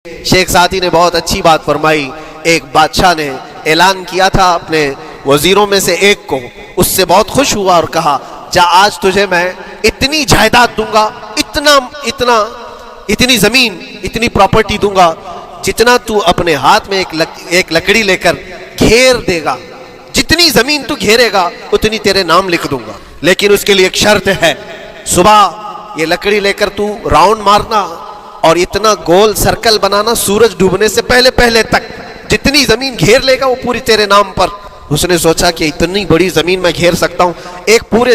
شیخ Saadi نے بہت اچھی بات فرمائی. ایک بادشاہ نے اعلان کیا تھا اپنے وزیروں میں سے ایک کو، اس سے بہت خوش ہوا اور کہا جا آج تجھے میں اتنی جائیداد دوں گا، اتنی زمین، اتنی پراپرٹی دوں گا جتنا تو اپنے ہاتھ میں ایک لکڑی لے کر گھیر دے گا، جتنی زمین تو گھیرے گا اتنی تیرے نام لکھ دوں گا، لیکن اس کے لیے ایک شرط ہے، صبح یہ لکڑی لے کر تو راؤنڈ مارنا اور اتنا گول سرکل بنانا سورج ڈوبنے سے پہلے تک، جتنی زمین گھیر لے گا وہ پوری تیرے نام پر. اس نے سوچا کہ اتنی بڑی زمین میں گھیر سکتا ہوں ایک پورے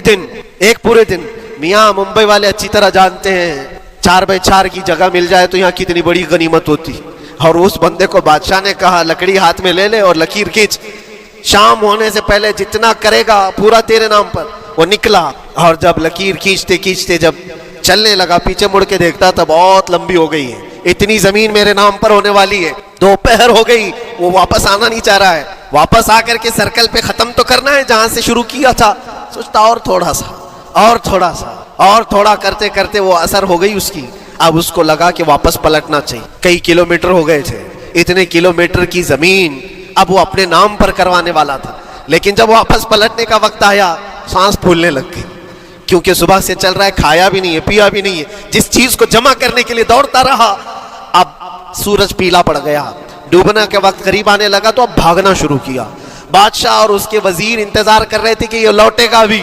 دن. میاں ممبئی والے اچھی طرح جانتے ہیں 4x4 کی جگہ مل جائے تو یہاں کتنی بڑی غنیمت ہوتی. اور اس بندے کو بادشاہ نے کہا لکڑی ہاتھ میں لے لے اور لکیر کھینچ، شام ہونے سے پہلے جتنا کرے گا پورا تیرے نام پر. وہ نکلا اور جب لکیر کھینچتے جب چلنے لگا پیچھے مڑ کے دیکھتا تھا بہت لمبی ہو گئی ہے، اتنی زمین میرے نام پر ہونے والی ہے. دوپہر ہو گئی، وہ واپس آنا نہیں چاہ رہا ہے، واپس آ کر کے سرکل پہ ختم تو کرنا ہے جہاں سے شروع کیا تھا. سوچتا اور تھوڑا کرتے وہ اثر ہو گئی اس کی. اب اس کو لگا کہ واپس پلٹنا چاہیے. کئی کلومیٹر ہو گئے تھے، اتنے کلومیٹر کی زمین اب وہ اپنے نام پر کروانے والا تھا. لیکن جب واپس پلٹنے کا وقت آیا سانس پھولنے لگ گئی، کیونکہ صبح سے چل رہا ہے، کھایا بھی نہیں ہے، پیا بھی نہیں ہے. جس چیز کو جمع کرنے کے لیے دوڑتا رہا، اب سورج پیلا پڑ گیا، ڈوبنا کے وقت قریب آنے لگا تو اب بھاگنا شروع کیا. بادشاہ اور اس کے وزیر انتظار کر رہے تھے کہ یہ لوٹے گا بھی.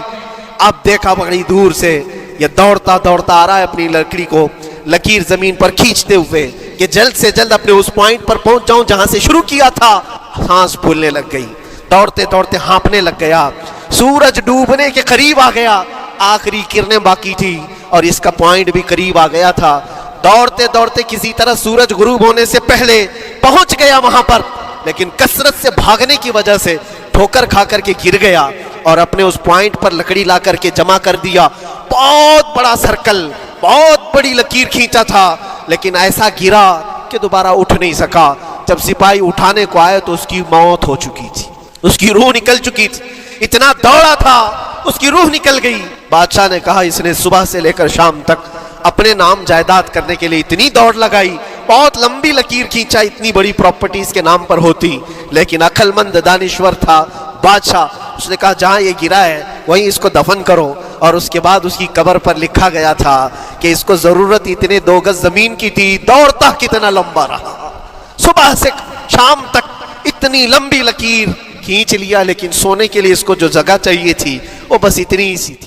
اب دیکھا بڑی دور سے یہ دوڑتا آ رہا ہے اپنی لکڑی کو لکیر زمین پر کھینچتے ہوئے کہ جلد سے جلد اپنے اس پوائنٹ پر پہنچ جاؤں جہاں سے شروع کیا تھا. سانس پھولنے لگ گئی، دوڑتے ہانپنے لگ گیا. سورج ڈوبنے کے قریب آ گیا، آخری کرنیں باقی تھی اور اس کا پوائنٹ بھی قریب آ گیا تھا. دوڑتے کسی طرح سورج غروب ہونے سے پہلے پہنچ گیا وہاں پر، لیکن کثرت سے بھاگنے کی وجہ سے ٹھوکر کھا کر کے گر گیا اور اپنے اس پوائنٹ پر لکڑی لا کر کے جمع کر دیا. بہت بڑا سرکل، بہت بڑی لکیر کھینچا تھا، لیکن ایسا گرا کہ دوبارہ اٹھ نہیں سکا. جب سپاہی اٹھانے کو آئے تو اس کی موت ہو چکی تھی، اس کی روح نکل چکی تھی. اتنا دوڑا تھا اس کی روح نکل گئی. بادشاہ نے کہا اس نے صبح سے لے کر شام تک اپنے نام جائیداد کرنے کے لیے اتنی دوڑ لگائی، بہت لمبی لکیر کھینچا، اتنی بڑی پراپرٹی اس کے نام پر ہوتی. لیکن عقل مند دانشور تھا بادشاہ، اس نے کہا جہاں یہ گرا ہے وہیں اس کو دفن کرو. اور اس کے بعد اس کی قبر پر لکھا گیا تھا کہ اس کو ضرورت اتنے 2 گز زمین کی تھی، دوڑتا کتنا لمبا رہا، صبح سے شام تک اتنی لمبی لکیر کھینچ لیا، لیکن سونے کے لیے اس کو جو جگہ چاہیے تھی وہ بس اتنی ہی سی تھی.